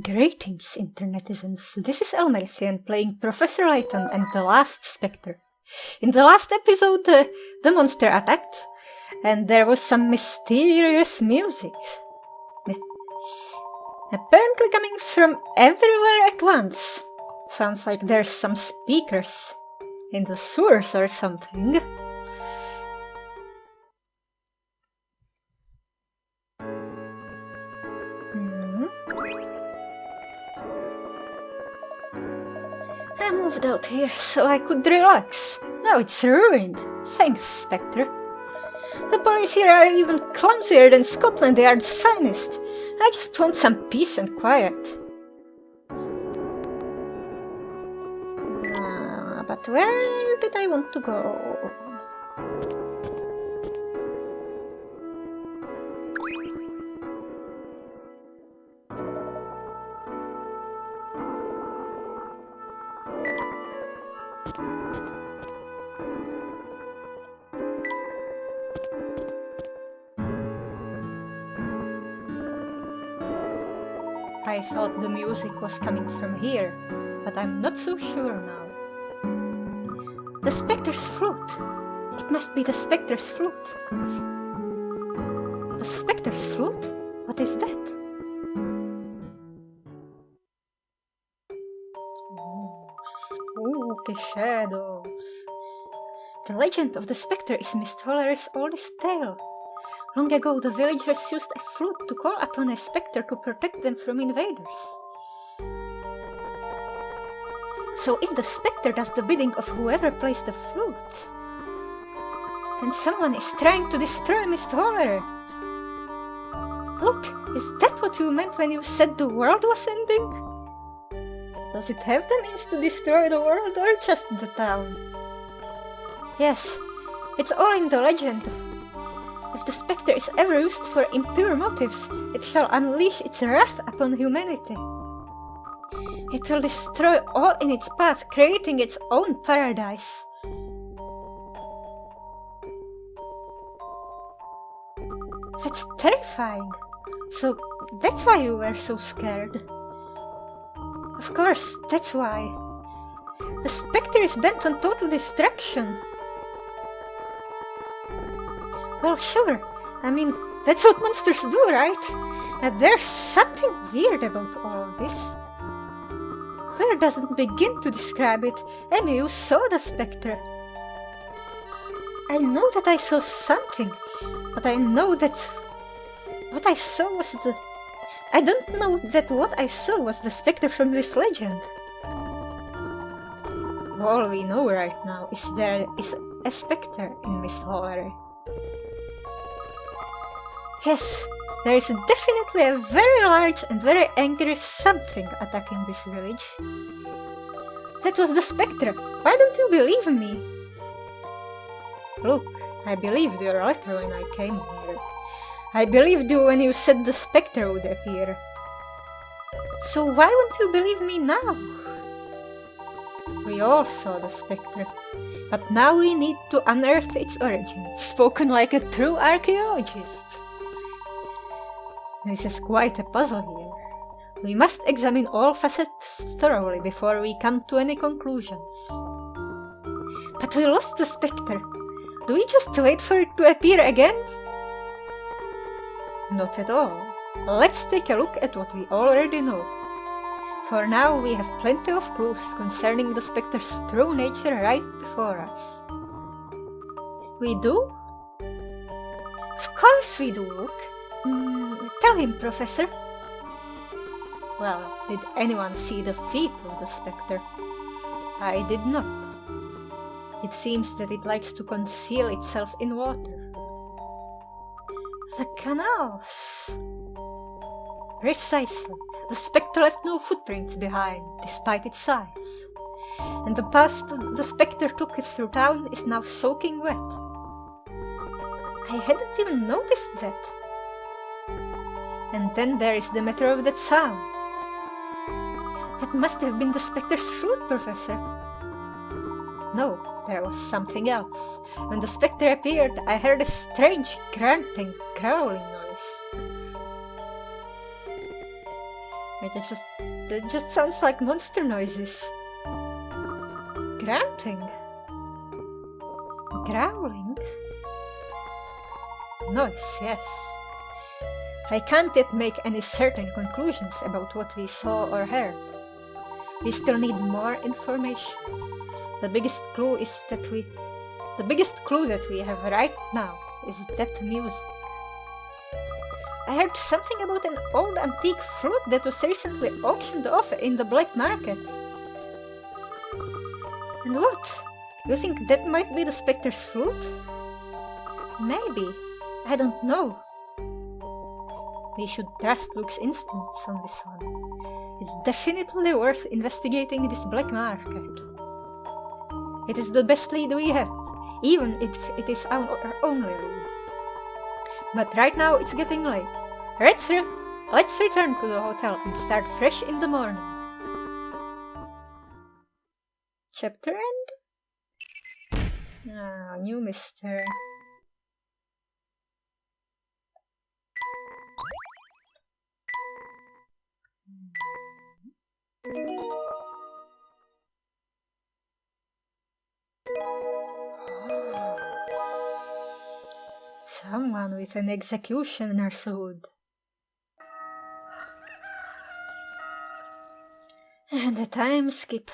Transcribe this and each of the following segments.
Greetings, internetizens. This is Elmerthien playing Professor Layton and the Last Specter. In the last episode, the monster attacked, and there was some mysterious music. Apparently coming from everywhere at once. Sounds like there's some speakers in the sewers or something. I moved out here so I could relax. Now it's ruined. Thanks, Spectre. The police here are even clumsier than Scotland Yard's finest. I just want some peace and quiet. But where did I want to go? I thought the music was coming from here, but I'm not so sure now. The Spectre's flute! It must be the Spectre's flute. The Spectre's flute? What is that? Spooky shadows. The legend of the Spectre is Miss Toller's oldest tale. Long ago, the villagers used a flute to call upon a spectre to protect them from invaders. So if the spectre does the bidding of whoever plays the flute, then someone is trying to destroy Miss Toller. Look, is that what you meant when you said the world was ending? Does it have the means to destroy the world or just the town? Yes, it's all in the legend. If the spectre is ever used for impure motives, it shall unleash its wrath upon humanity. It will destroy all in its path, creating its own paradise. That's terrifying. So that's why you were so scared. Of course, that's why. The spectre is bent on total destruction. Well, sure. I mean, that's what monsters do, right? And there's something weird about all of this. Where doesn't begin to describe it? Amy, you saw the spectre. I know that I saw something, but I know that what I saw was the... I don't know that what I saw was the spectre from this legend. All we know right now is there is a spectre in Miss Hollery. Yes, there is definitely a very large and very angry something attacking this village. That was the spectre. Why don't you believe me? Look, I believed your letter when I came here. I believed you when you said the spectre would appear. So why won't you believe me now? We all saw the spectre, but now we need to unearth its origin, spoken like a true archaeologist. This is quite a puzzle here. We must examine all facets thoroughly before we come to any conclusions. But we lost the spectre. Do we just wait for it to appear again? Not at all. Let's take a look at what we already know. For now, we have plenty of clues concerning the spectre's true nature right before us. We do? Of course we do, look. Tell him, Professor. Well, did anyone see the feet of the spectre? I did not. It seems that it likes to conceal itself in water. The canals. Precisely. The spectre left no footprints behind, despite its size. And the path the spectre took it through town is now soaking wet. I hadn't even noticed that. And then there is the matter of that sound. That must have been the spectre's flute, Professor. No, there was something else. When the spectre appeared, I heard a strange, grunting, growling noise. A That just sounds like monster noises. Grunting. Growling. Noise, yes. I can't yet make any certain conclusions about what we saw or heard. We still need more information. The biggest clue that we have right now is that music. I heard something about an old antique flute that was recently auctioned off in the black market. And what? You think that might be the Spectre's flute? Maybe. I don't know. We should trust Luke's instincts on this one. It's definitely worth investigating this black market. It is the best lead we have, even if it is our only lead. But right now it's getting late. Let's return to the hotel and start fresh in the morning. Chapter end? Ah, new mystery. Someone with an executioner's hood. And a time skip.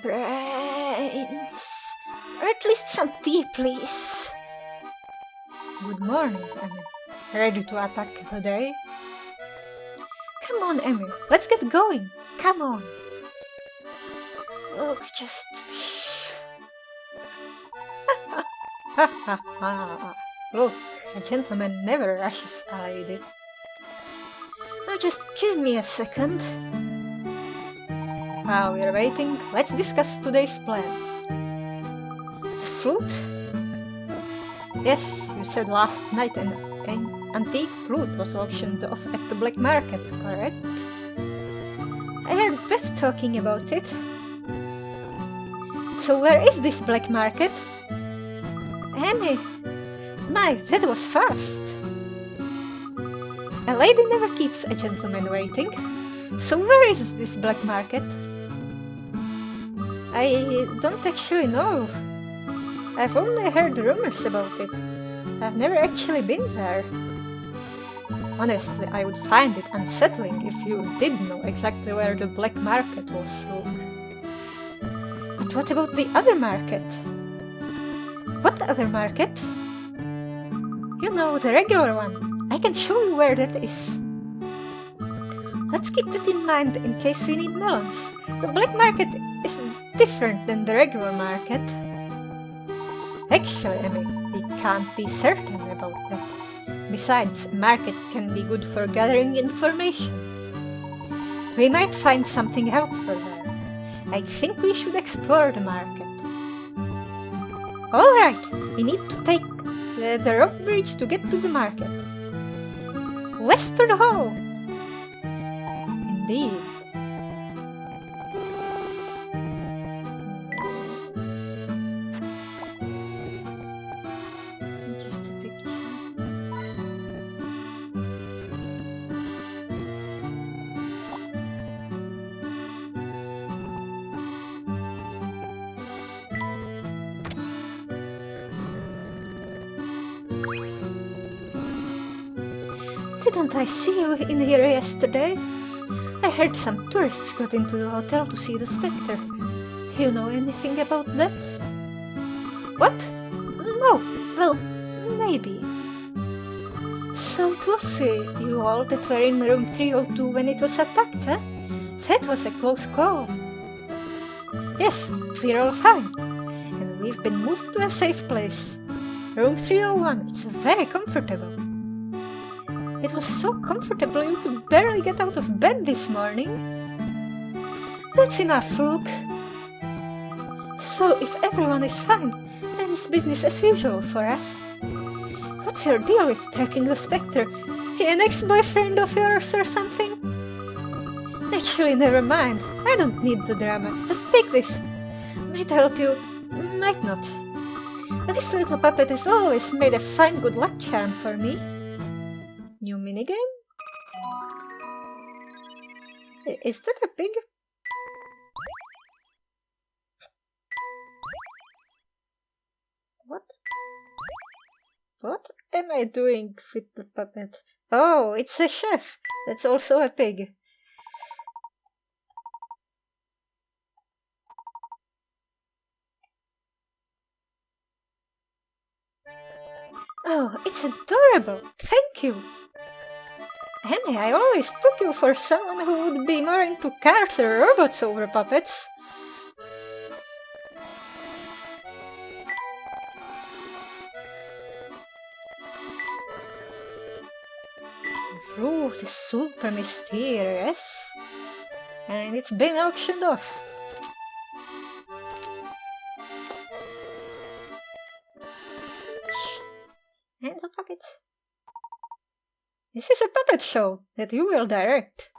Brains. Or at least some tea, please. Good morning, Emmy. Ready to attack the day? Come on, Emmy. Let's get going. Come on. Look, just shh. Ha ha ha. Look, a gentleman never rushes a lady. Now just give me a second. While we're waiting, let's discuss today's plan. The flute? Yes, you said last night an antique flute was auctioned off at the black market, correct? I heard Beth talking about it. So where is this black market? Emmy! My, that was fast! A lady never keeps a gentleman waiting. So where is this black market? I don't actually know. I've only heard rumors about it. I've never actually been there. Honestly, I would find it unsettling if you did know exactly where the black market was, Luke. But what about the other market? What other market? You know, the regular one. I can show you where that is. Let's keep that in mind in case we need melons. The black market is different than the regular market. Actually, Emmy, we can't be certain about that. Besides, a market can be good for gathering information. We might find something helpful there. I think we should explore the market. Alright, we need to take the rock bridge to get to the market. West to the hall! Indeed. Just a picture. Didn't I see you in here yesterday? I heard some tourists got into the hotel to see the Spectre. You know anything about that? What? No, well, maybe. So it was you all that were in room 302 when it was attacked, huh? That was a close call. Yes, we're all fine. And we've been moved to a safe place. Room 301, it's very comfortable. It was so comfortable you could barely get out of bed this morning. That's enough, Luke. So if everyone is fine, then it's business as usual for us. What's your deal with tracking the Spectre? He an ex-boyfriend of yours or something? Actually, never mind. I don't need the drama. Just take this. Might help you, might not. This little puppet has always made a fine good luck charm for me. New minigame? Is that a pig? What? What am I doing with the puppet? Oh, it's a chef. That's also a pig. Oh, it's adorable. Thank you. Henny, I always took you for someone who would be more into cars or robots over puppets. The fruit is super mysterious. And it's been auctioned off. And the puppets. This is a puppet show that you will direct.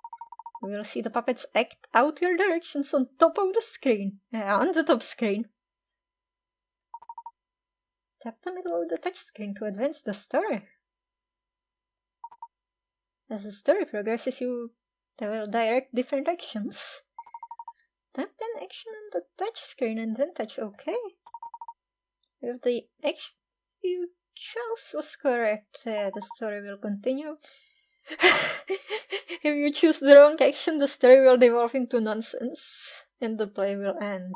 You will see the puppets act out your directions on top of the screen, on the top screen. Tap the middle of the touchscreen to advance the story. As the story progresses, they will direct different actions. Tap an action on the touchscreen and then touch OK. If the action you chose was correct, the story will continue. If you choose the wrong action, the story will devolve into nonsense, and the play will end.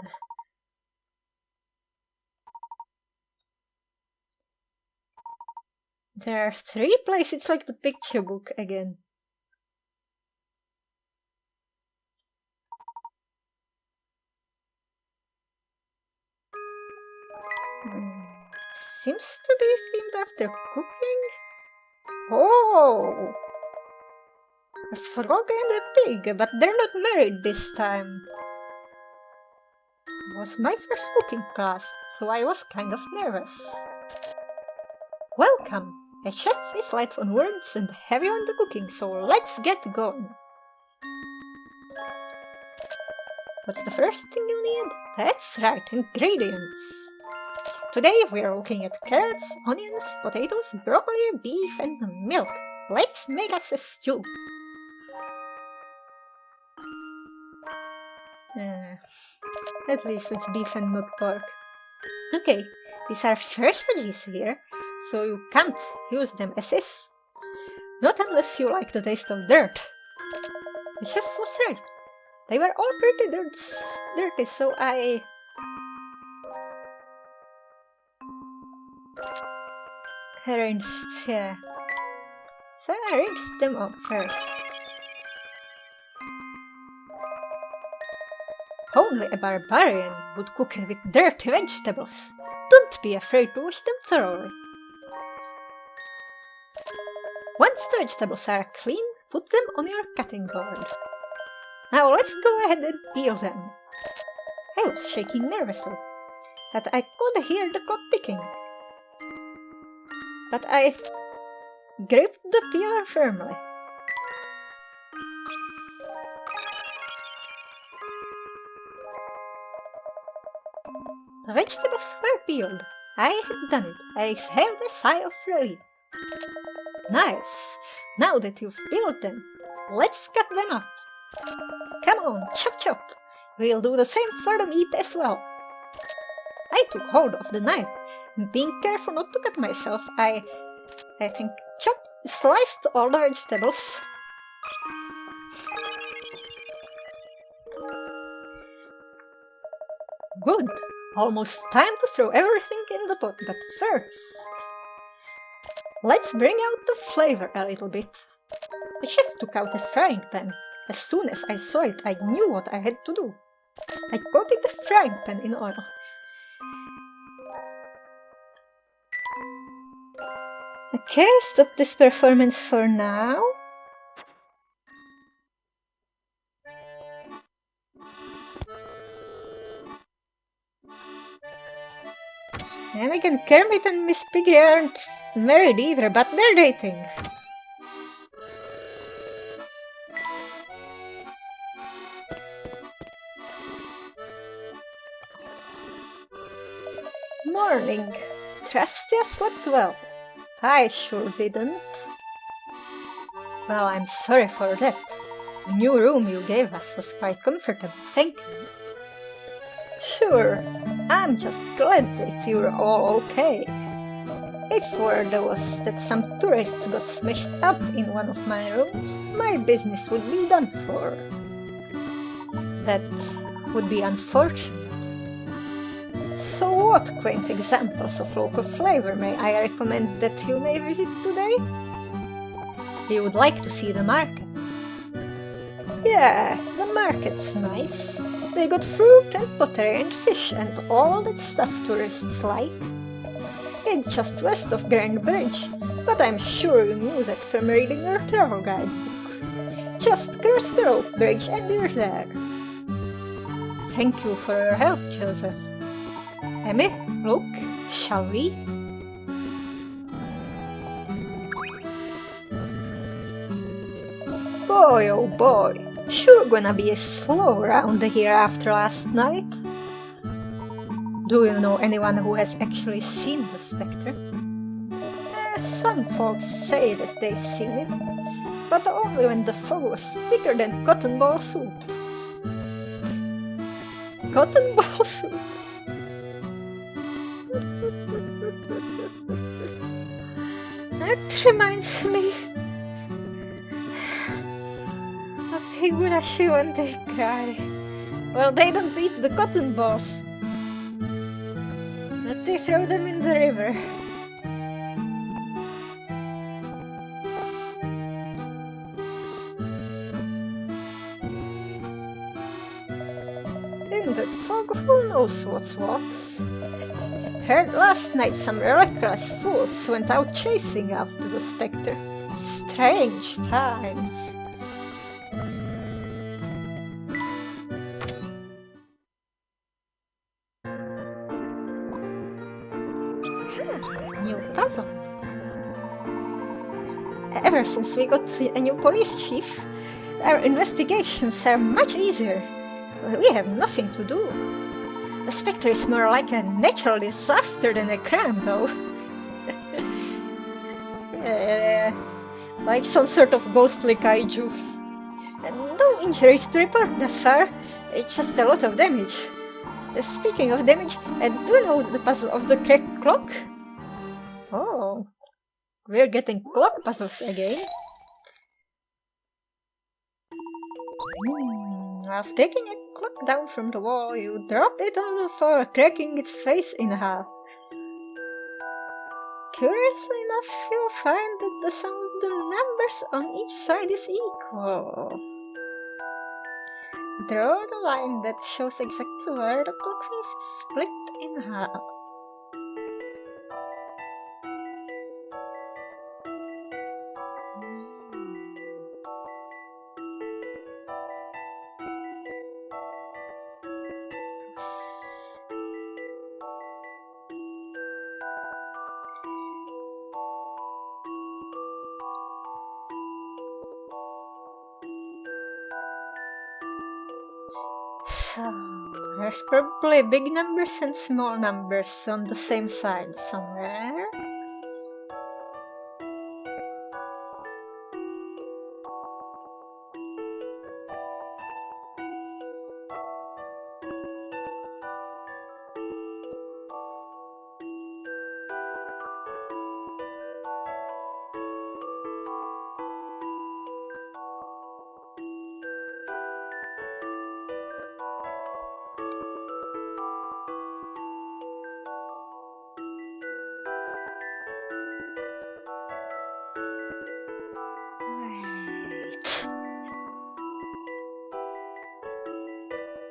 There are 3 plays, it's like the picture book again. Seems to be themed after cooking. Oh! A frog and a pig, but they're not married this time. It was my first cooking class, so I was kind of nervous. Welcome! A chef is light on words and heavy on the cooking, so let's get going. What's the first thing you need? That's right, ingredients. Today we are looking at carrots, onions, potatoes, broccoli, beef and milk. Let's make us a stew. At least it's beef and not pork. Okay, these are fresh veggies here, so you can't use them as is. Not unless you like the taste of dirt. The chef was right. They were all pretty dirty, so I rinsed them up first. Only a barbarian would cook with dirty vegetables. Don't be afraid to wash them thoroughly. Once the vegetables are clean, put them on your cutting board. Now let's go ahead and peel them. I was shaking nervously, but I could hear the clock ticking. But I gripped the peeler firmly. The vegetables were peeled. I had done it. I exhaled a sigh of relief. Nice! Now that you've peeled them, let's cut them up. Come on, chop chop! We'll do the same for the meat as well. I took hold of the knife, and being careful not to cut myself, I sliced all the vegetables. Good! Almost time to throw everything in the pot, but first, let's bring out the flavor a little bit. The chef took out a frying pan. As soon as I saw it, I knew what I had to do. I coated the frying pan in oil. Okay, stop this performance for now. And again, Kermit and Miss Piggy aren't married either, but they're dating. morning. Trust you slept well. I sure didn't. Well, I'm sorry for that. The new room you gave us was quite comfortable, thank you. Sure, I'm just glad that you're all okay. If word was that some tourists got smashed up in one of my rooms, my business would be done for. That would be unfortunate. So what quaint examples of local flavor may I recommend that you may visit today? You would like to see the market? Yeah, the market's nice. They got fruit and pottery and fish and all that stuff tourists like. It's just west of Grand Bridge, but I'm sure you knew that from reading your travel guidebook. Just cross the rope bridge and you're there. Thank you for your help, Joseph. Emmy, look, shall we? Boy, oh boy, sure gonna be a slow round here after last night. Do you know anyone who has actually seen the spectre? Some folks say that they've seen it, but only when the fog was thicker than cotton ball soup. Cotton ball soup? That reminds me of Higurashi when they cry. Well, they don't eat the cotton balls, but they throw them in the river. In that fog, who knows what's what? Heard last night some reckless fools went out chasing after the spectre. Strange times. New puzzle. Ever since we got a new police chief, our investigations are much easier. We have nothing to do. The spectre is more like a natural disaster than a crime, though. Like some sort of ghostly kaiju. No injuries to report thus far, just a lot of damage. Speaking of damage, do you know the puzzle of the cracked clock? Oh, we're getting clock puzzles again. While taking a clock down from the wall, you drop it on the floor, cracking its face in half. Curiously enough, you'll find that the sum of the numbers on each side is equal. Draw the line that shows exactly where the clock face is split in half. So, there's probably big numbers and small numbers on the same side somewhere.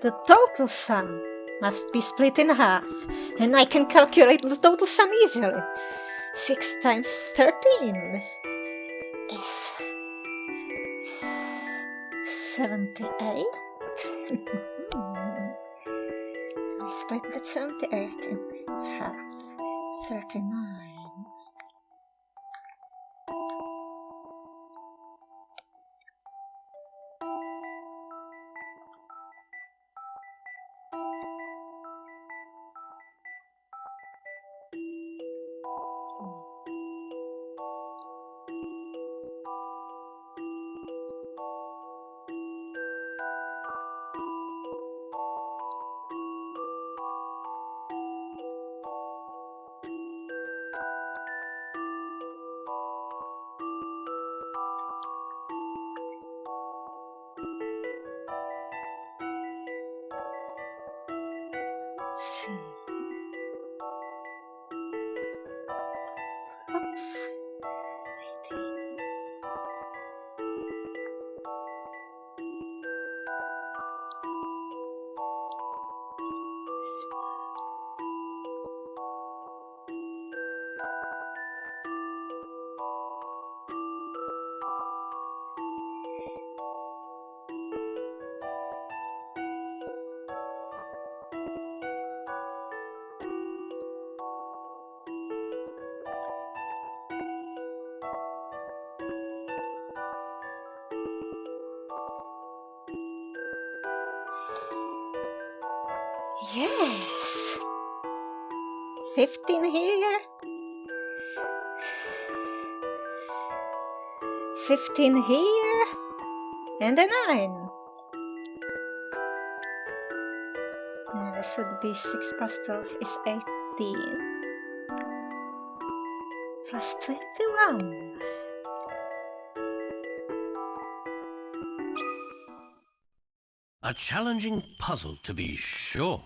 The total sum must be split in half, and I can calculate the total sum easily. 6 times 13 is 78. I split that 78 in half. 39. Yes. 15 here. 15 here. And a 9. This would be 6 plus 12 is 18. Plus 21. A challenging puzzle, to be sure.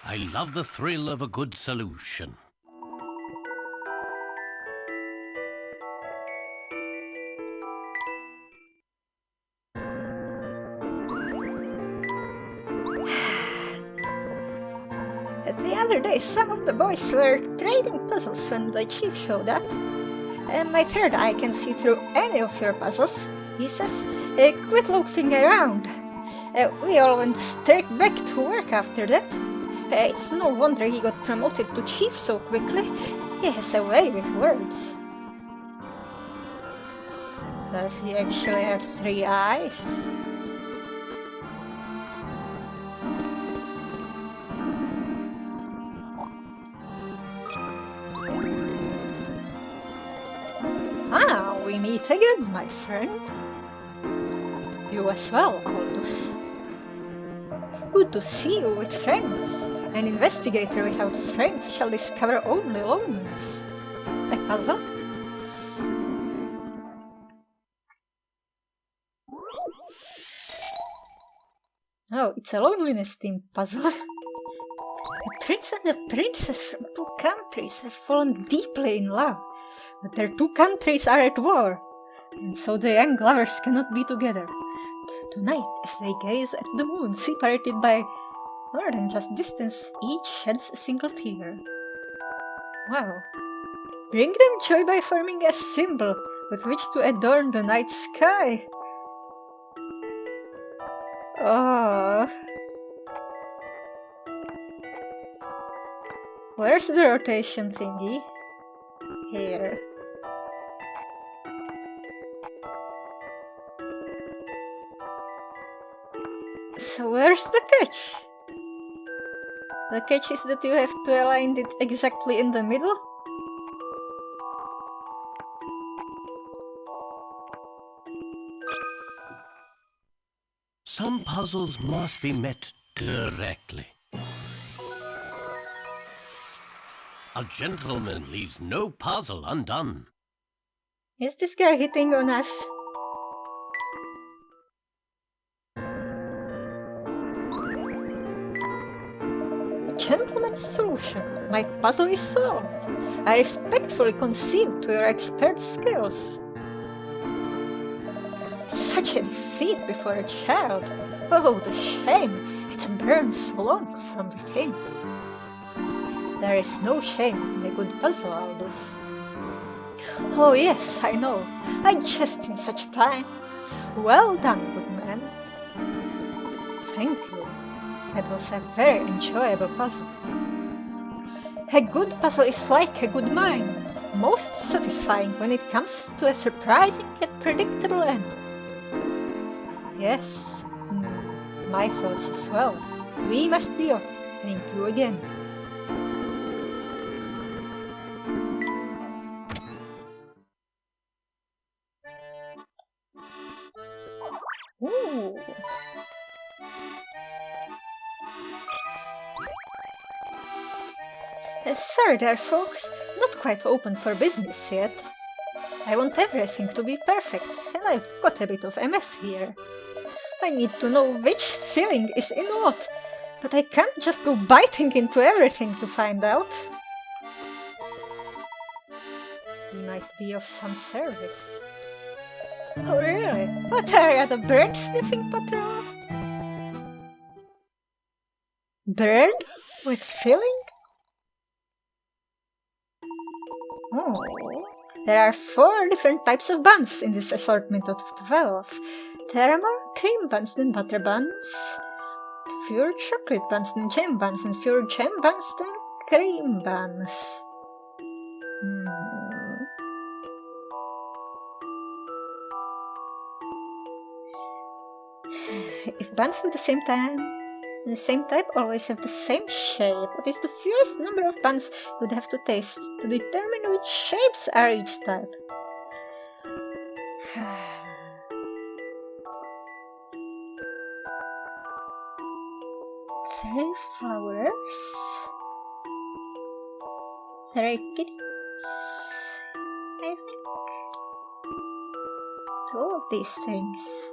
I love the thrill of a good solution. The other day, some of the boys were trading puzzles when the chief showed up. My third eye can see through any of your puzzles, he says. Quit loafing around. We all went straight back to work after that. It's no wonder he got promoted to chief so quickly. He has a way with words. Does he actually have 3 eyes? Ah, we meet again, my friend. You as well, Aldous. Good to see you with friends. An investigator without friends shall discover only loneliness. A puzzle? Oh, it's a loneliness-themed puzzle. A prince and a princess from 2 countries have fallen deeply in love, but their 2 countries are at war, and so the young lovers cannot be together. Tonight, as they gaze at the moon, separated by more than just distance, each sheds a single tear. Wow. Bring them joy by forming a symbol with which to adorn the night sky. Oh. Where's the rotation thingy? Here. So where's the catch? The catch is that you have to align it exactly in the middle. Some puzzles must be met directly. A gentleman leaves no puzzle undone. Is this guy hitting on us? A gentleman's solution. My puzzle is solved. I respectfully concede to your expert skills. Such a defeat before a child. Oh, the shame. It burns long from within. There is no shame in a good puzzle, Aldous. Oh yes, I know. I jest in such time. Well done, good man. Thank you. That was a very enjoyable puzzle. A good puzzle is like a good mine, most satisfying when it comes to a surprising yet predictable end. Yes, my thoughts as well. We must be off. Thank you again. Ooh. Sorry there, folks. Not quite open for business yet. I want everything to be perfect, and I've got a bit of MS here. I need to know which filling is in what, but I can't just go biting into everything to find out. We might be of some service. Oh really? What are you, the bird-sniffing patrol? Bird? With filling? Oh. There are 4 different types of buns in this assortment of 12. There are more cream buns than butter buns, fewer chocolate buns than jam buns, and fewer jam buns than cream buns. If buns with the same type always have the same shape, what is the fewest number of buns you'd have to taste to determine which shapes are each type? 3 flowers, 3 kitties, I think. 2 of these things.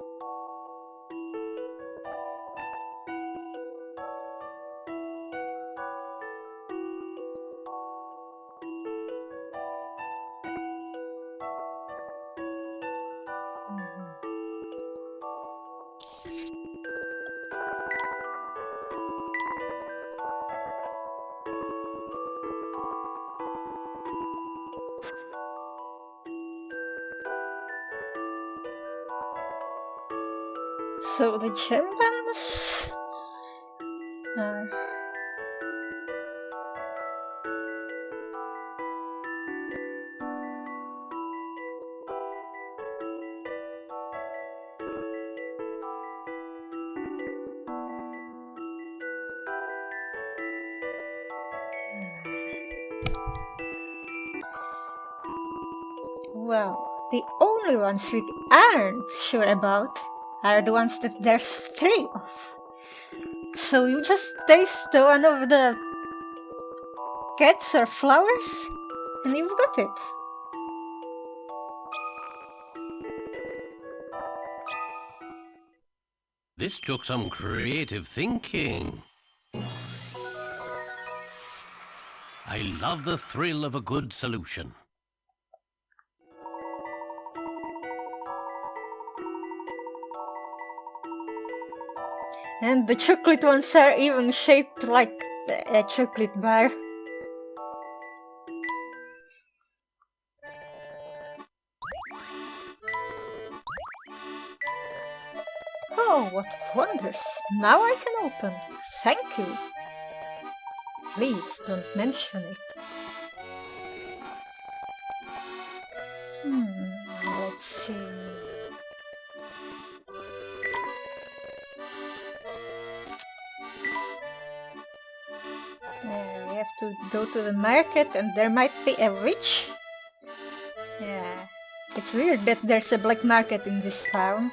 So the gem buns are... Well, the only ones we aren't sure about are the ones that there's 3 of. So you just taste one of the cats or flowers and you've got it. This took some creative thinking. I love the thrill of a good solution. And the chocolate ones are even shaped like a chocolate bar. Oh, what wonders! Now I can open. Thank you. Please don't mention it. Let's see. We have to go to the market and there might be a witch. Yeah, it's weird that there's a black market in this town.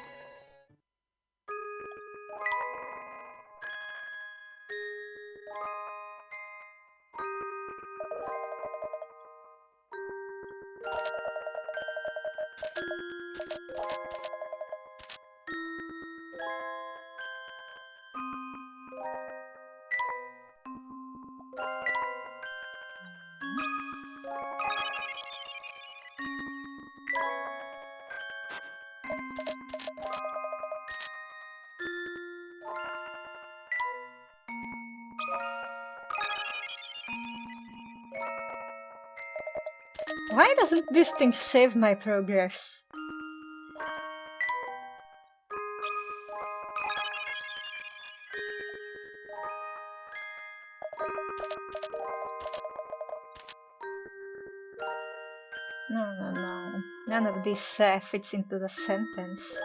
Why doesn't this thing save my progress? No. None of this fits into the sentence.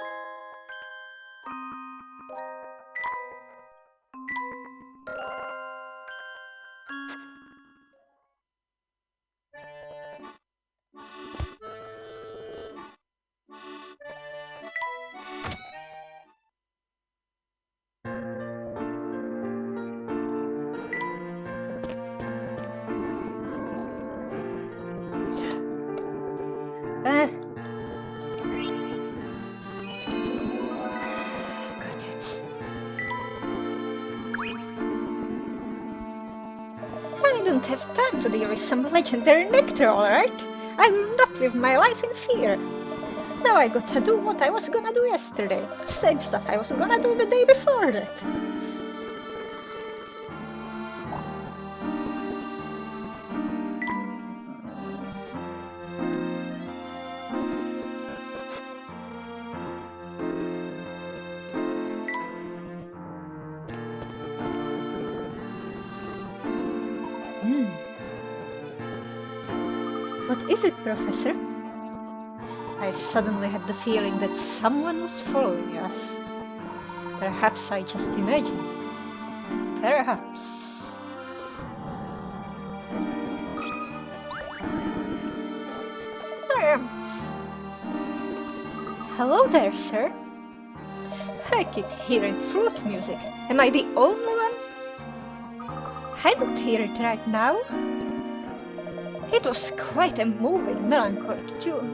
Got it. I don't have time to deal with some legendary nectar, alright? I will not live my life in fear. Now I gotta do what I was gonna do yesterday. Same stuff I was gonna do the day before that. What is it, Professor? I suddenly had the feeling that someone was following us. Perhaps I just imagine. Perhaps. Hello there, sir. I keep hearing flute music. Am I the only one? I don't hear it right now. It was quite a moving, melancholic tune.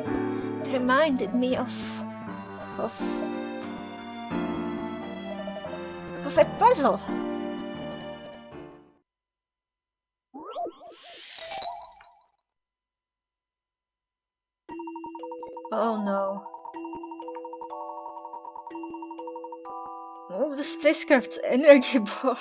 It reminded me of a puzzle. Oh no. Move the spacecraft's energy ball.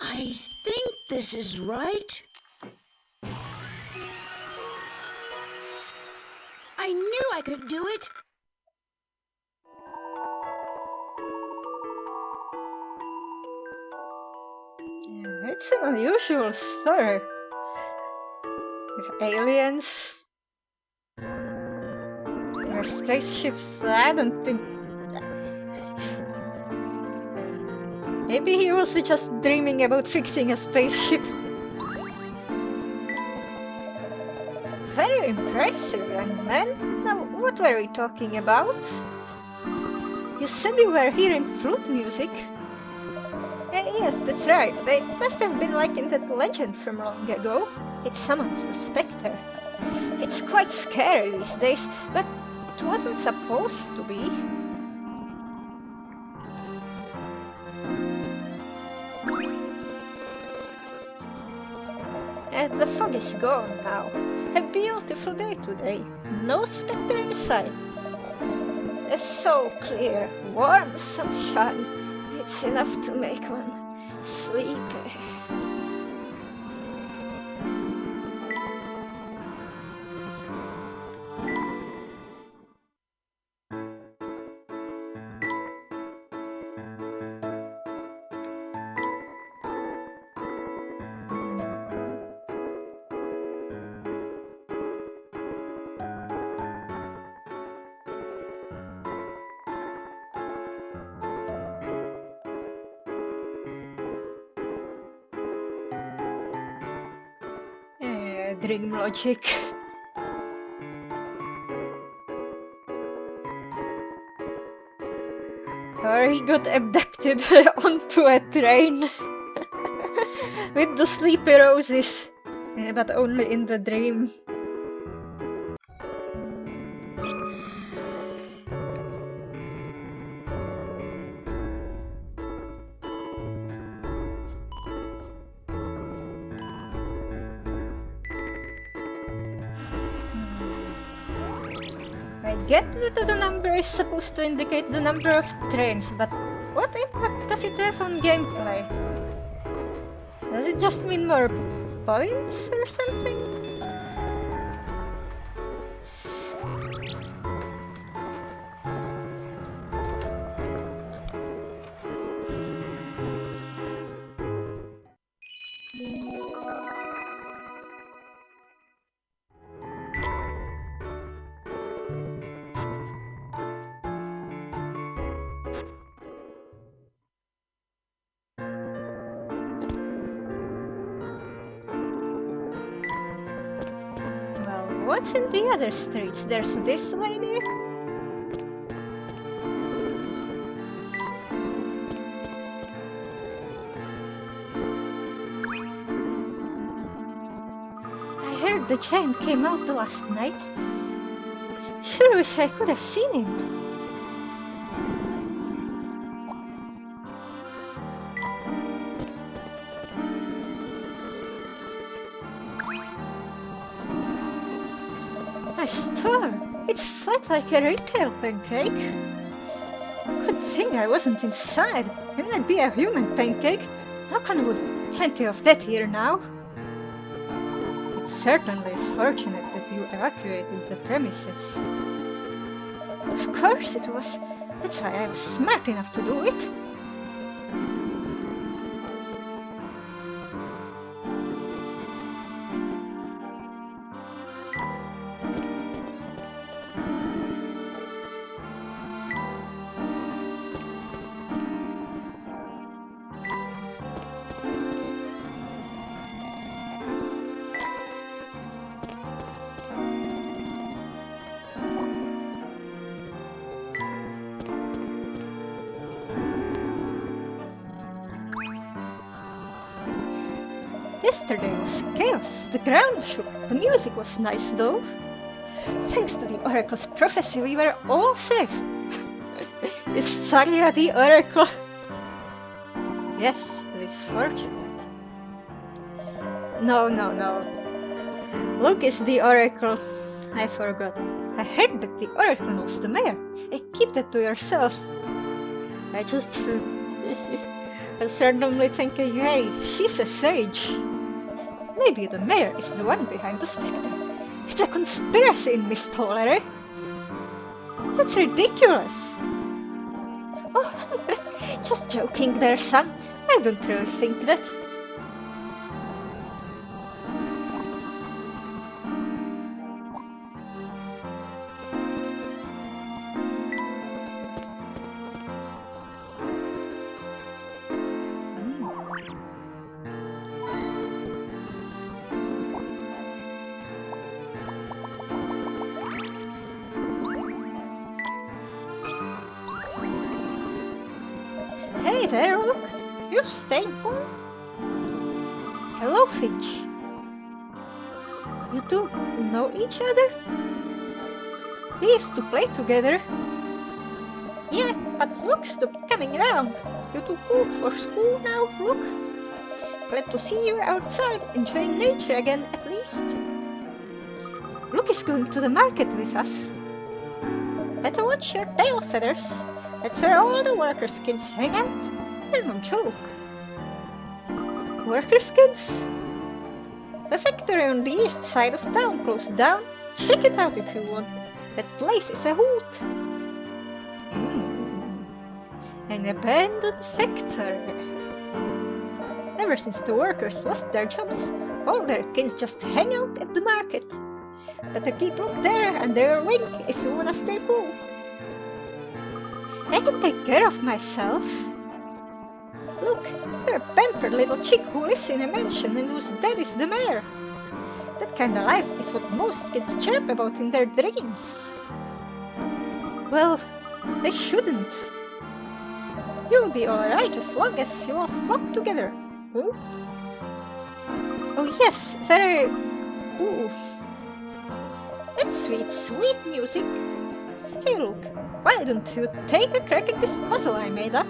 I think this is right. I knew I could do it. Yeah, it's an unusual story. With aliens. Or spaceships, I don't think... Maybe he was just dreaming about fixing a spaceship. Very impressive, young man. Now, what were we talking about? You said you were hearing flute music? Yes, that's right. They must have been like in that legend from long ago. It summons the specter. It's quite scary these days, but it wasn't supposed to be. The fog is gone now. A beautiful day today. No specter in sight. It's so clear, warm sunshine. It's enough to make one sleepy. Dream logic. Or he got abducted onto a train with the sleepy roses, but only in the dream. I get that the number is supposed to indicate the number of trains, but What impact does it have on gameplay? Does it just mean more points or something? What's in the other streets? There's this lady? I heard the giant came out last night. Sure wish I could have seen him. A store! It's flat like a retail pancake. Good thing I wasn't inside. It might be a human pancake. Knock on wood, plenty of that here now. It certainly is fortunate that you evacuated the premises. Of course it was. That's why I was smart enough to do it. Yesterday was chaos. The ground shook. The music was nice though. Thanks to the Oracle's prophecy, we were all safe. Is Salia the Oracle? Yes, it is fortunate. No. Luke is the Oracle. I forgot. I heard that the Oracle knows the mayor. Keep that to yourself. I just... I was randomly thinking, hey, she's a sage. Maybe the mayor is the one behind the specter. It's a conspiracy in Miss Toller. That's ridiculous. Oh, just joking there, son. I don't really think that. Hey there, look! You've stayed home? Hello, Finch. You two know each other? We used to play together. Yeah, but Luke stopped coming around. You too cool for school now, Luke? Glad to see you outside, enjoying nature again at least. Luke is going to the market with us. Better watch your tail feathers. That's where all the workers' kids hang out. They're no joke. Workers' kids? The factory on the east side of town closed down. Check it out if you want. That place is a hoot. An abandoned factory. Ever since the workers lost their jobs, all their kids just hang out at the market. Better keep Luke there and their wing if you wanna stay cool. I can take care of myself. Look, you're a pampered little chick who lives in a mansion and whose dad is the mayor. That kind of life is what most kids chirp about in their dreams. Well, they shouldn't. You'll be alright as long as you all flock together. Huh? Oh yes, very... Ooh. That's sweet, sweet music. Hey look, why don't you take a crack at this puzzle I made up?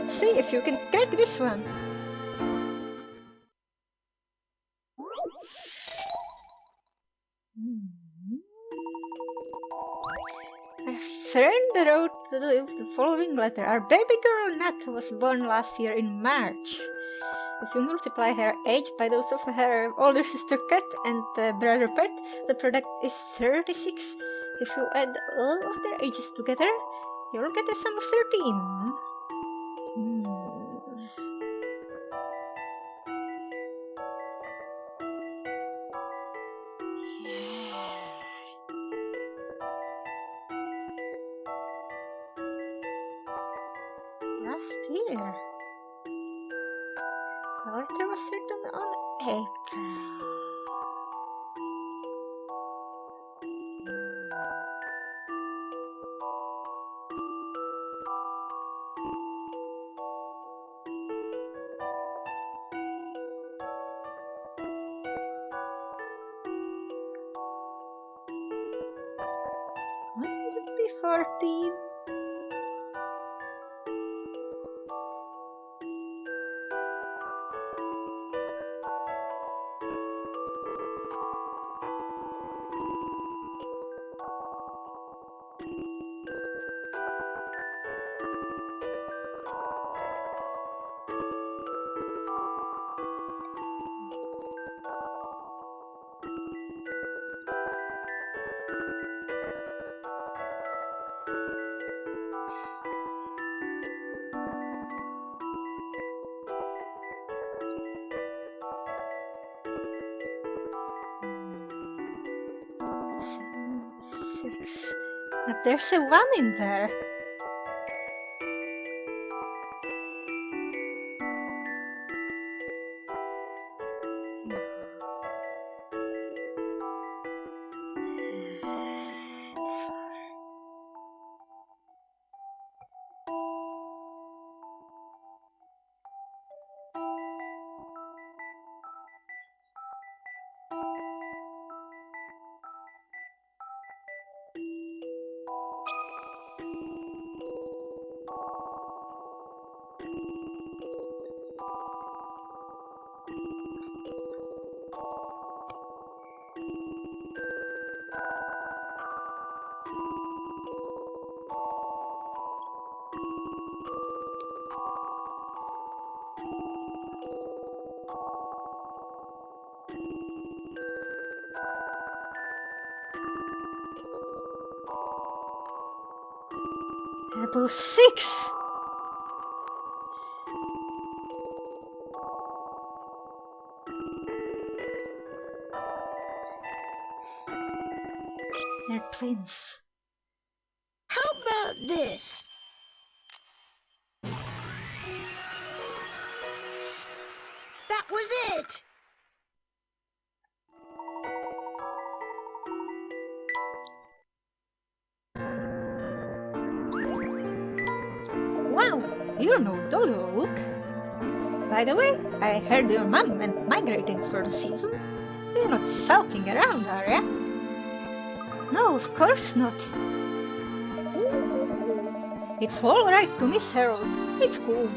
See if you can crack this one. friend wrote the following letter. Our baby girl Nat was born last year in March. If you multiply her age by those of her older sister Kat and brother Pet, the product is 36. If you add all of their ages together, you'll get a sum of 13. Last year. The letter was written on April. Wouldn't it be 14? Six. But there's a 1 in there. They're both 6. They're twins. How about this? That was it! Wow, you're no dodo, Luke. By the way, I heard your mom went migrating for the season. You're not sulking around, are ya? No, of course not. It's alright to miss Harold. It's cool.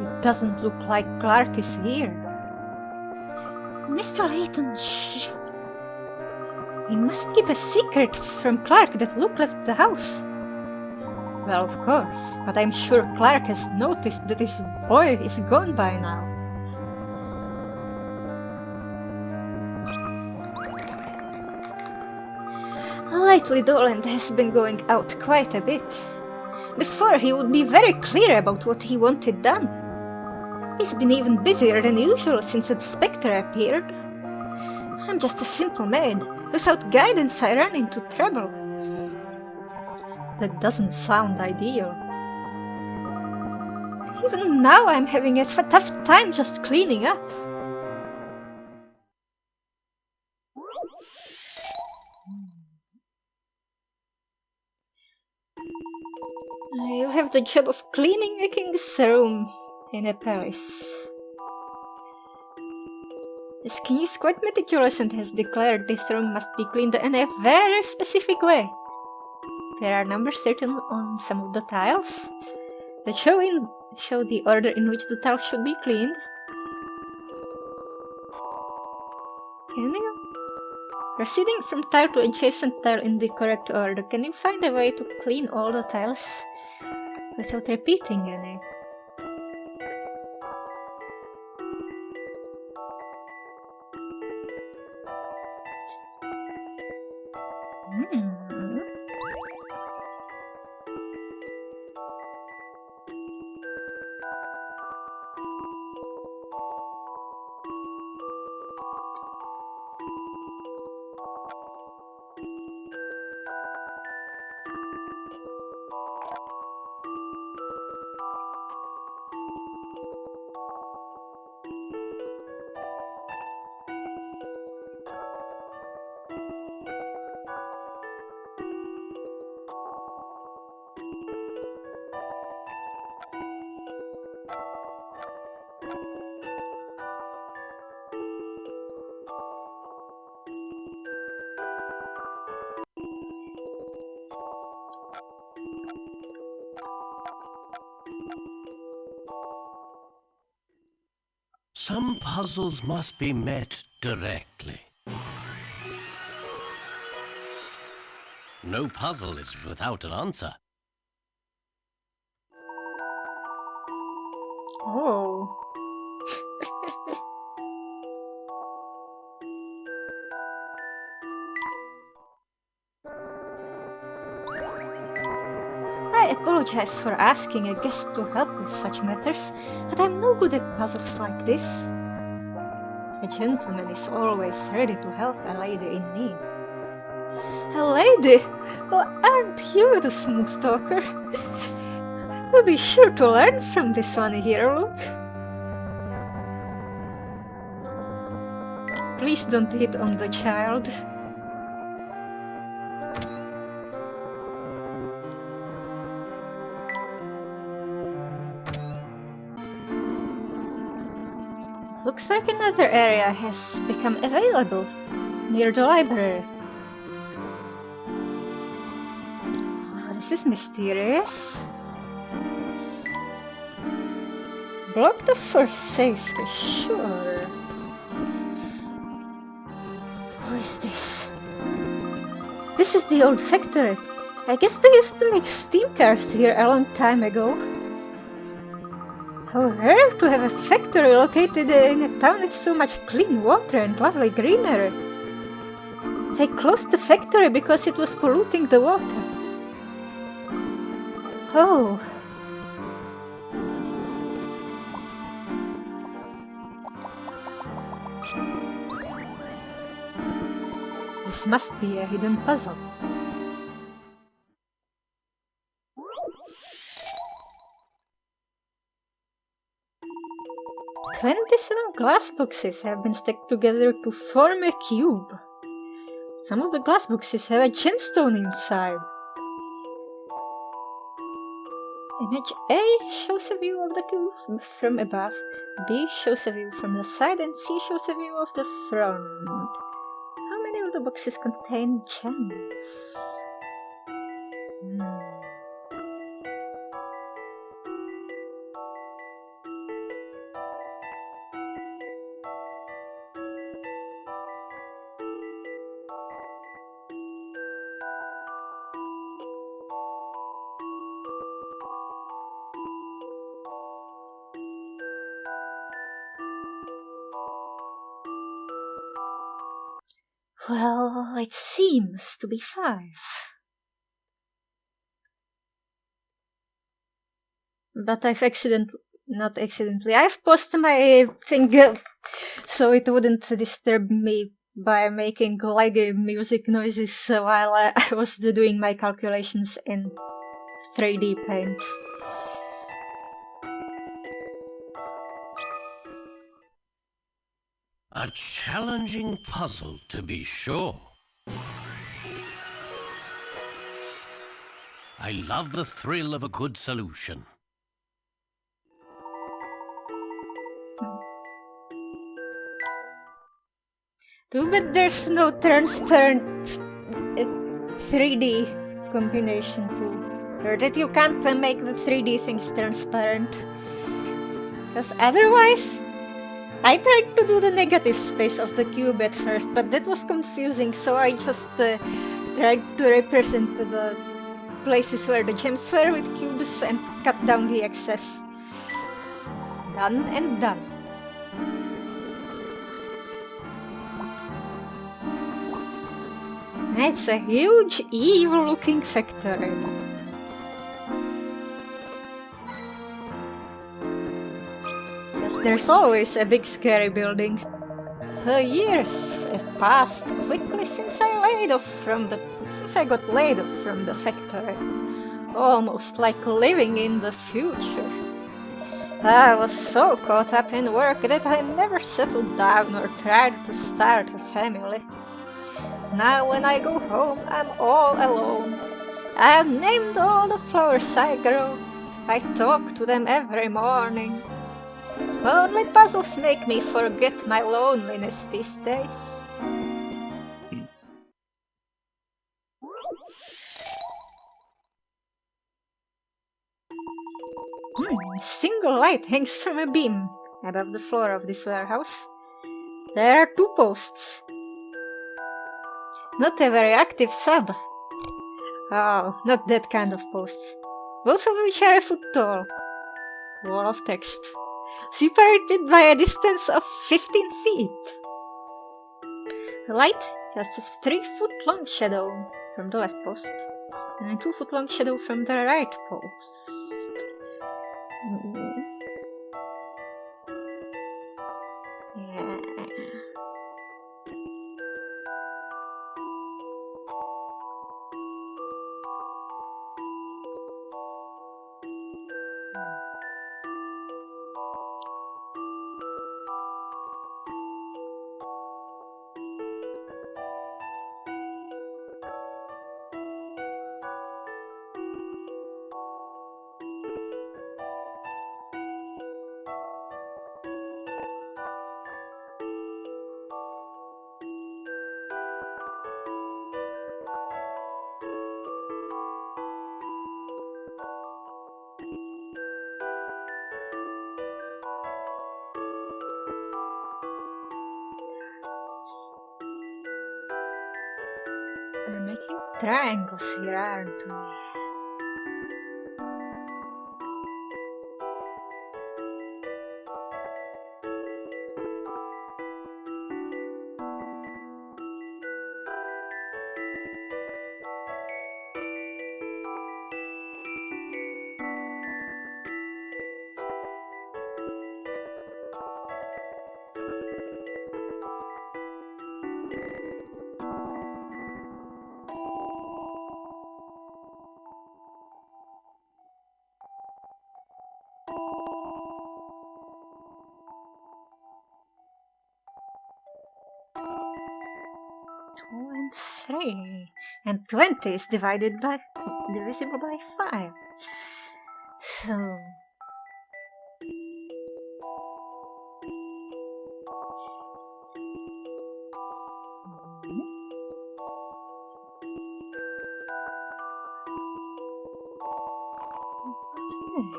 It doesn't look like Clark is here. Mr. Layton, shh. We must keep a secret from Clark that Luke left the house. Well, of course, but I'm sure Clark has noticed that his boy is gone by now. Lately, Doland has been going out quite a bit. Before, he would be very clear about what he wanted done. He's been even busier than usual since the Spectre appeared. I'm just a simple maid. Without guidance, I run into trouble. That doesn't sound ideal. Even now, I'm having a tough time just cleaning up. You have the job of cleaning a king's room in a palace. This king is quite meticulous and has declared this room must be cleaned in a very specific way. There are numbers written on some of the tiles that show the order in which the tiles should be cleaned. Can you? Proceeding from tile to adjacent tile in the correct order. Can you find a way to clean all the tiles without repeating any? Some puzzles must be met directly. No puzzle is without an answer. Oh. I apologize for asking a guest to help with such matters, but I'm no good at puzzles like this. A gentleman is always ready to help a lady in need. A lady? Well, aren't you the smooth talker? We'll be sure to learn from this one here, look. Please don't hit on the child. Looks like another area has become available near the library. Oh, this is mysterious. Blocked off for safety, sure. Who is this? This is the old factory. I guess they used to make steam cars here a long time ago. How rare to have a factory located in a town with so much clean water and lovely greenery. They closed the factory because it was polluting the water. Oh. This must be a hidden puzzle. 27 glass boxes have been stacked together to form a cube. Some of the glass boxes have a gemstone inside. Image A shows a view of the cube from above, B shows a view from the side, and C shows a view of the front. How many of the boxes contain gems? Well, it seems to be 5. But I've I've paused my thing so it wouldn't disturb me by making laggy music noises while I was doing my calculations in 3D Paint. A challenging puzzle, to be sure. I love the thrill of a good solution. Too bad there's no transparent 3D combination tool. Or that you can't make the 3D things transparent. Because otherwise, I tried to do the negative space of the cube at first, but that was confusing, so I just tried to represent the places where the gems were with cubes and cut down the excess. Done and done. It's a huge, evil-looking factory. Yes, there's always a big, scary building. The years have passed quickly since I got laid off from the factory. Almost like living in the future. I was so caught up in work that I never settled down or tried to start a family. Now when I go home, I'm all alone. I've named all the flowers I grow. I talk to them every morning. Only puzzles make me forget my loneliness these days. A single light hangs from a beam above the floor of this warehouse. There are 2 posts. Not a very active sub. Oh, not that kind of posts. Both of which are a foot tall. Wall of text. Separated by a distance of 15 feet. The light casts a 3-foot-long shadow from the left post and a 2-foot-long shadow from the right post. Yeah. We're making triangles here, aren't we? Two and 3. And 20 is divisible by 5. So... Okay.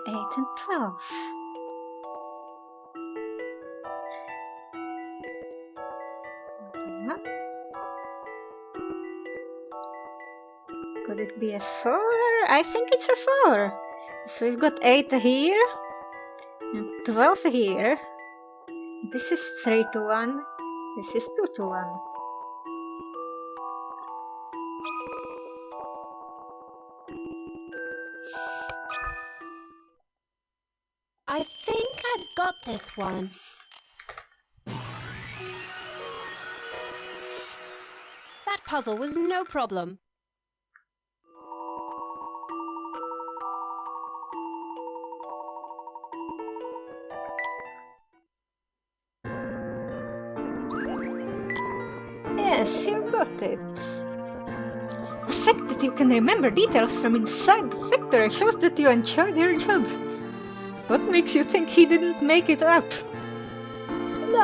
8 and 12. Could it be a 4? I think it's a 4. So we've got 8 here and 12 here. This is 3 to 1. This is 2 to 1. I think I've got this one. That puzzle was no problem. Yes, you got it. The fact that you can remember details from inside the factory shows that you enjoyed your job. What makes you think he didn't make it up?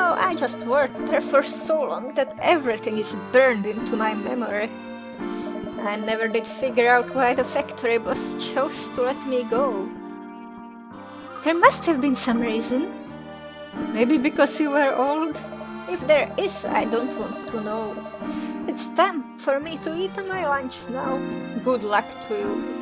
Somehow I just worked there for so long that everything is burned into my memory. I never did figure out why the factory boss chose to let me go. There must have been some reason. Maybe because you were old? If there is, I don't want to know. It's time for me to eat my lunch now. Good luck to you.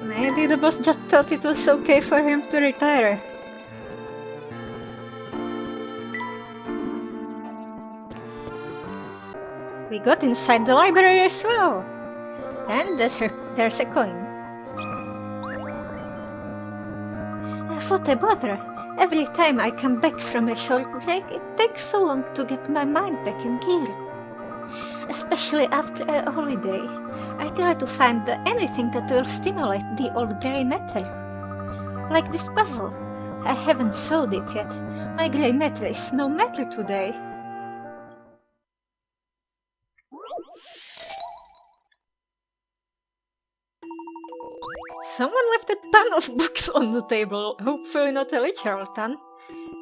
Maybe the boss just thought it was okay for him to retire. We got inside the library as well. And there's a coin. What a bother. Every time I come back from a short break, it takes so long to get my mind back in gear. Especially after a holiday. I try to find anything that will stimulate the old grey matter. Like this puzzle. I haven't solved it yet. My grey matter is no matter today. Someone left a ton of books on the table, hopefully not a literal ton.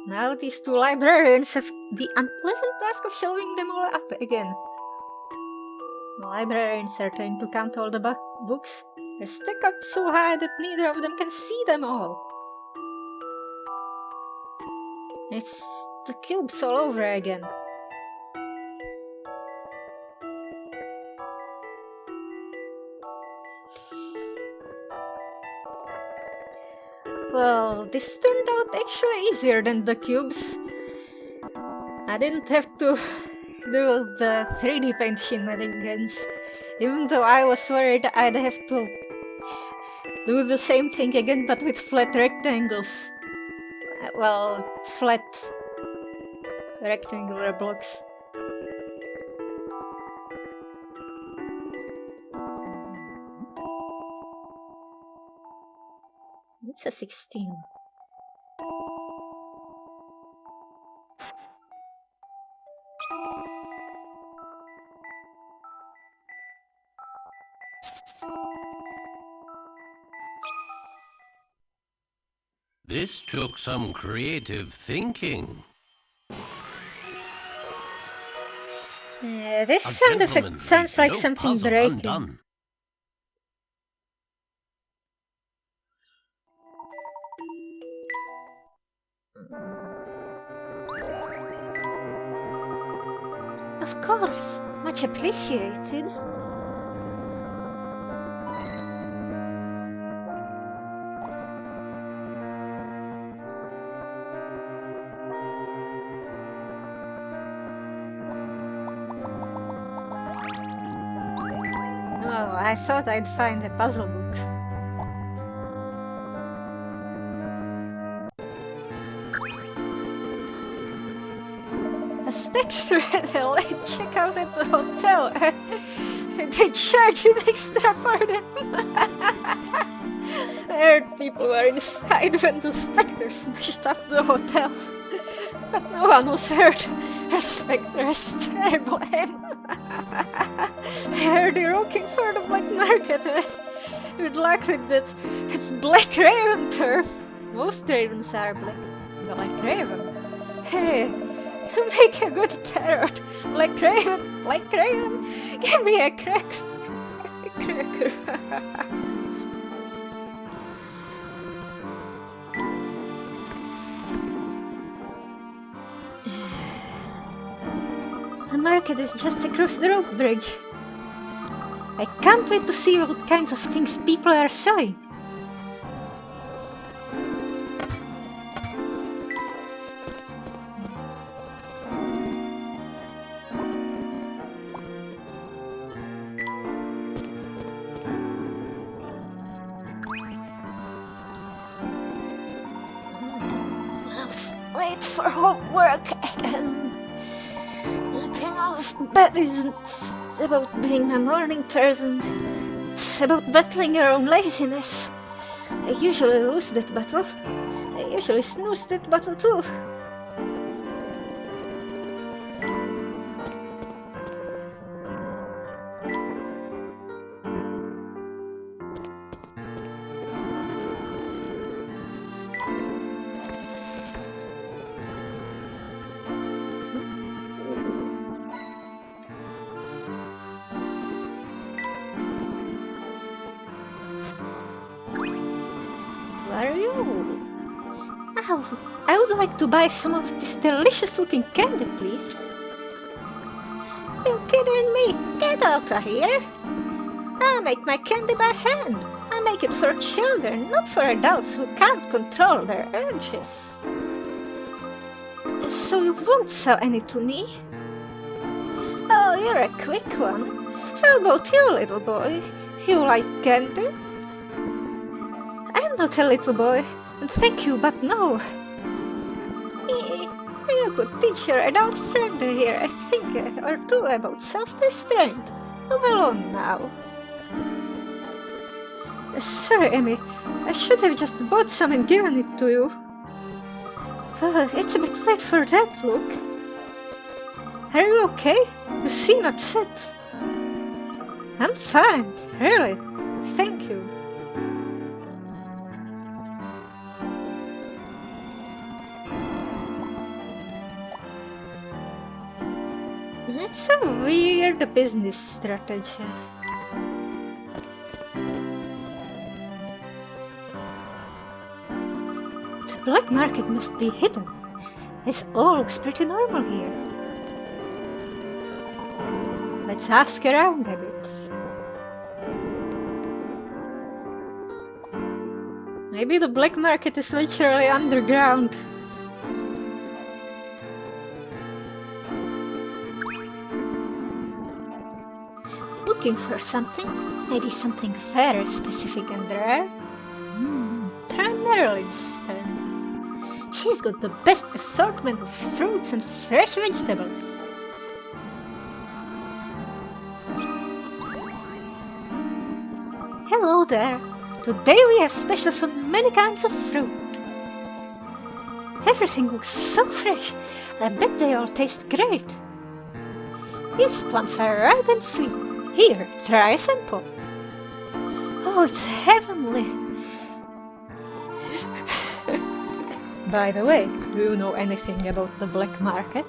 Now these two librarians have the unpleasant task of shelving them all up again. The librarians are trying to count all the books. They're stuck up so high that neither of them can see them all. It's the cubes all over again. Well, this turned out actually easier than the cubes. I didn't have to do the 3D paint shenanigans, even though I was worried I'd have to do the same thing again but with flat rectangles. Well, flat rectangular blocks. It's a 16. This took some creative thinking. This A sound gentleman effect sounds leaves like no something puzzle breaking. undone. Of course, much appreciated. Oh, I thought I'd find a puzzle book. The Spectre had a late checkout at the hotel. They charge him extra for them. I heard people were inside when the Spectre smashed up the hotel. But no one was hurt. Her Spectre has terrible aim. I heard you're looking for the black market. Good luck with that. It's Black Raven turf. Most ravens are black raven. Hey, you make a good parrot. Black Raven, give me a cracker. The market is just across the road bridge. I can't wait to see what kinds of things people are selling. I was late for homework again. Nothing else bad isn't about being a morning person. It's about battling your own laziness. I usually lose that battle. I usually snooze that battle too. are you? Oh, I would like to buy some of this delicious-looking candy, please. You kidding me? Get out of here! I make my candy by hand. I make it for children, not for adults who can't control their urges. So you won't sell any to me? Oh, you're a quick one. How about you, little boy? You like candy? I'm not a little boy, and thank you, but no. You could teach your adult friend here a thing or two about self-restraint. Move along now. Sorry, Emmy. I should have just bought some and given it to you. It's a bit late for that, look. Are you okay? You seem upset. I'm fine, really. Thank you. It's a weird business strategy. The black market must be hidden. This all looks pretty normal here. Let's ask around a bit. Maybe the black market is literally underground. Looking for something? Maybe something very specific and rare? Try Marilyn's stand. She's got the best assortment of fruits and fresh vegetables. Hello there. Today we have specials on many kinds of fruit. Everything looks so fresh. I bet they all taste great. These plums are ripe and sweet. Here, try a sample. Oh, it's heavenly. By the way, do you know anything about the black market?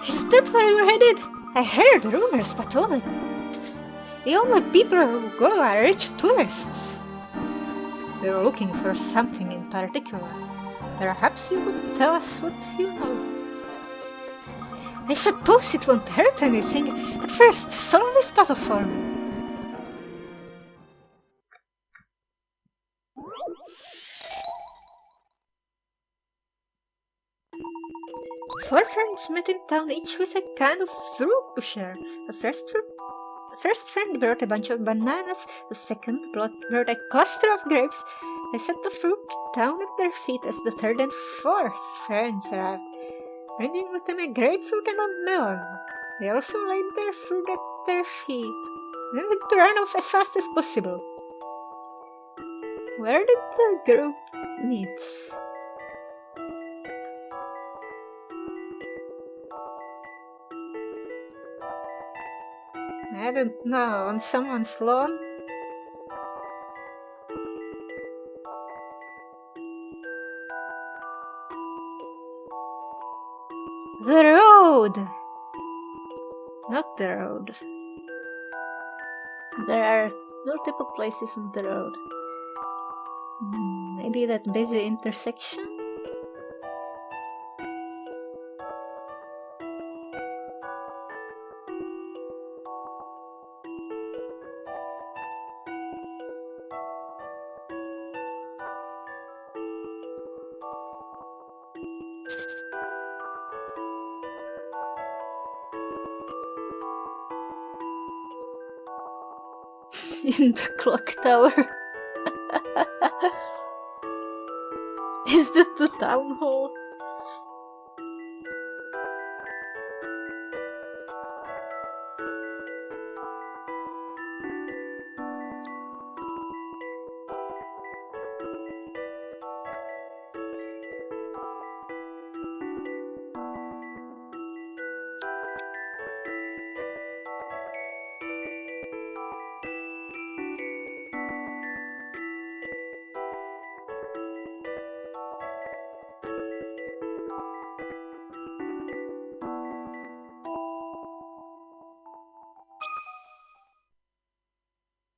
Is that where you're headed? I heard rumors, but the only people who go are rich tourists. We're looking for something in particular. Perhaps you could tell us what you know. I suppose it won't hurt anything, but first, solve this puzzle for me. Four friends met in town, each with a kind of fruit to share. The first friend brought a bunch of bananas, the second brought a cluster of grapes. They set the fruit down at their feet as the third and fourth friends arrived, bringing with them a grapefruit and a melon. They also laid their fruit at their feet, and had to run off as fast as possible. Where did the group meet? I don't know, on someone's lawn? The road! Not the road. There are multiple places on the road. Maybe that busy intersection? In the clock tower. Is that the town hall?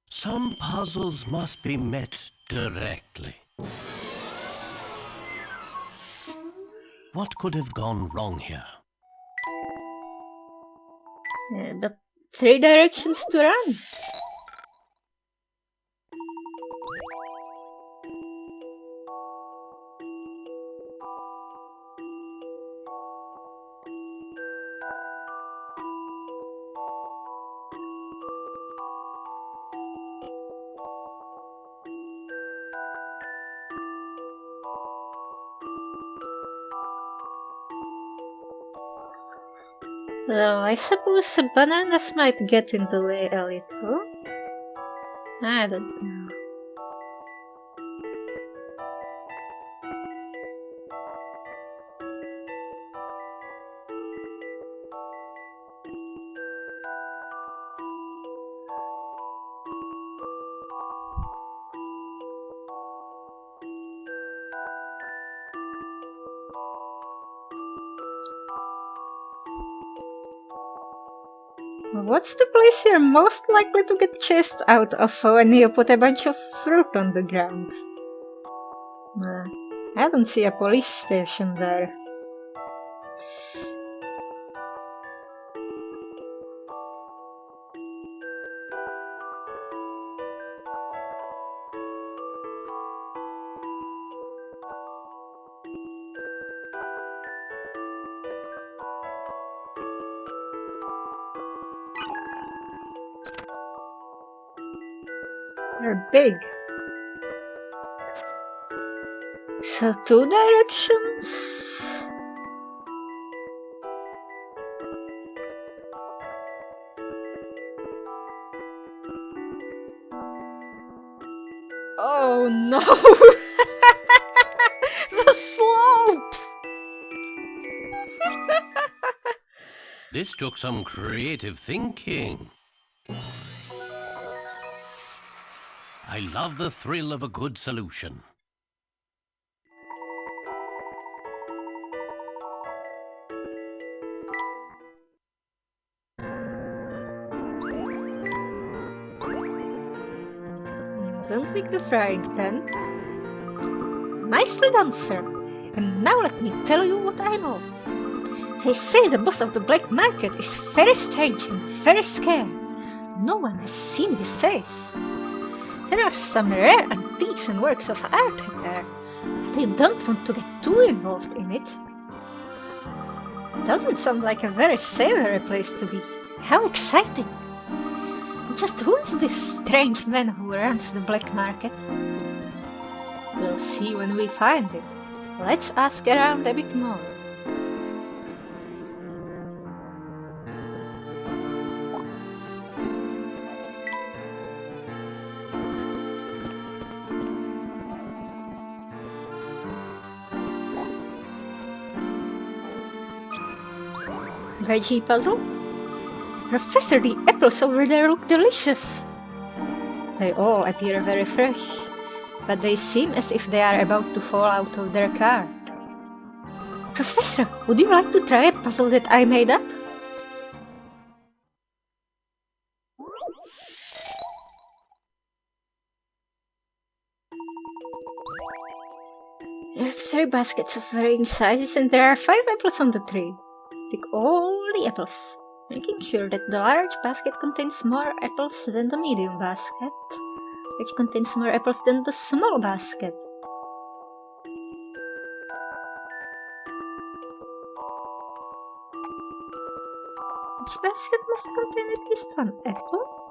Some puzzles must be met directly. What could have gone wrong here? But 3 directions to run. Well, I suppose bananas might get in the way a little. I don't know. What's the place you're most likely to get chased out of when you put a bunch of fruit on the ground? I don't see a police station there. They're big. So 2 directions? Oh no! The slope! This took some creative thinking. I love the thrill of a good solution. Don't lick the frying pan. Nicely done, sir. And now let me tell you what I know. They say the boss of the black market is very strange and very scary. No one has seen his face. There are some rare antiques and works of art there, but you don't want to get too involved in it. Doesn't sound like a very savory place to be. How exciting! Just who is this strange man who runs the black market? We'll see when we find him. Let's ask around a bit more. Veggie puzzle? Professor, the apples over there look delicious. They all appear very fresh, but they seem as if they are about to fall out of their car. Professor, would you like to try a puzzle that I made up? You have 3 baskets of varying sizes and there are 5 apples on the tree. Pick all the apples, making sure that the large basket contains more apples than the medium basket, which contains more apples than the small basket. Each basket must contain at least 1 apple.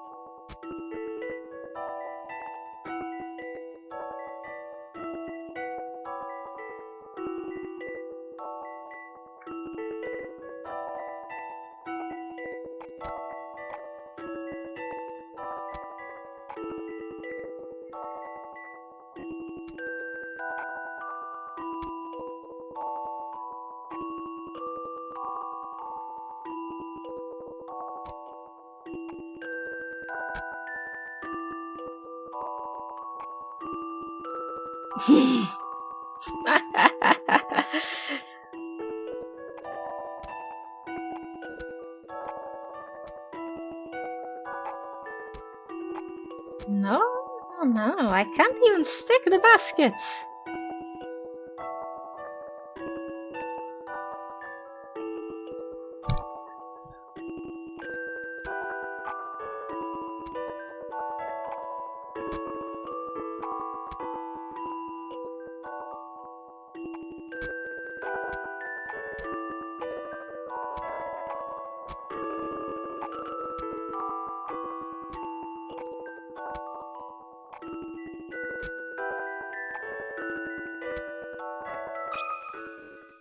No, Oh no, I can't even stack the baskets.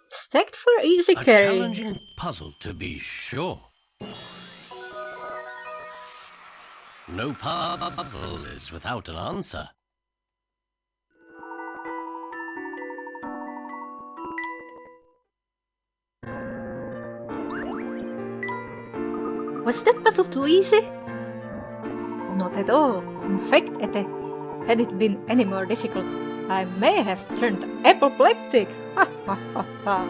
Stacked for easy A carry. challenging puzzle, to be sure. No puzzle is without an answer. Was that puzzle too easy? Not at all. In fact, had it been any more difficult, I may have turned apoplectic. Ha ha ha ha.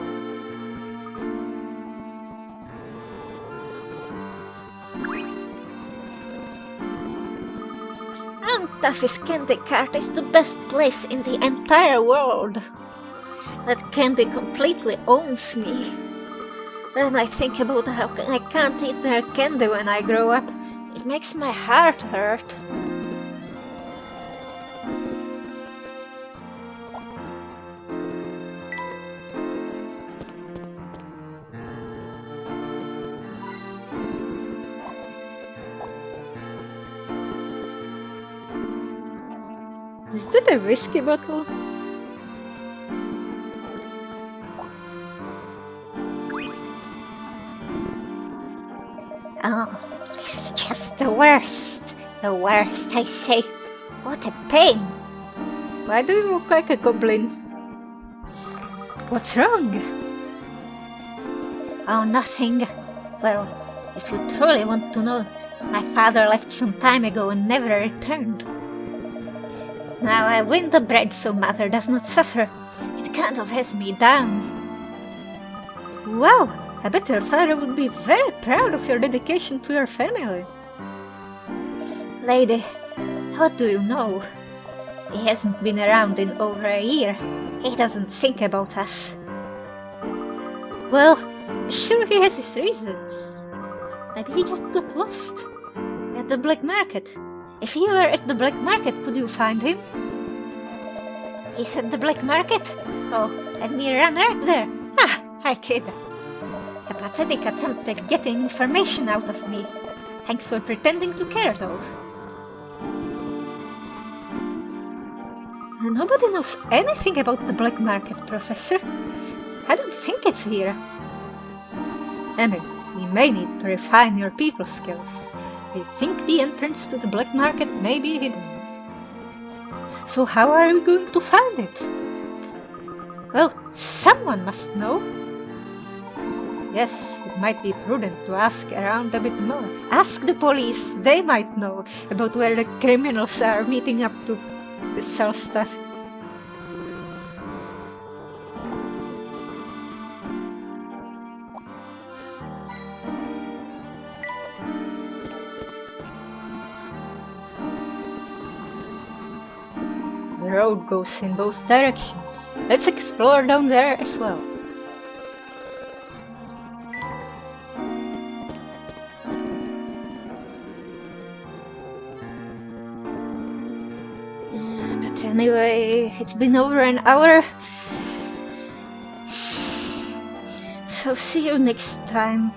Aunt Taffy's candy cart is the best place in the entire world. That candy completely owns me. When I think about how I can't eat their candy when I grow up, it makes my heart hurt. Is that a whiskey bottle? Oh, it's just the worst. The worst, I say. What a pain. Why do you look like a goblin? What's wrong? Oh, nothing. Well, if you truly want to know, my father left some time ago and never returned. Now I win the bread so mother does not suffer. It kind of has me down. Wow, I bet your father would be very proud of your dedication to your family. Lady, what do you know? He hasn't been around in over a year. He doesn't think about us. Well, sure he has his reasons. Maybe he just got lost at the black market. If you were at the black market, could you find him? He's at the black market? Oh, let me run right there. Ah, I kid. A pathetic attempt at getting information out of me. Thanks for pretending to care, though. Nobody knows anything about the black market, Professor. I don't think it's here. Emmy, we may need to refine your people skills. I think the entrance to the black market may be hidden. So how are we going to find it? Well, someone must know. Yes, it might be prudent to ask around a bit more. Ask the police, they might know about where the criminals are meeting up to sell stuff. The road goes in both directions. Let's explore down there as well. But anyway, it's been over an hour. So see you next time.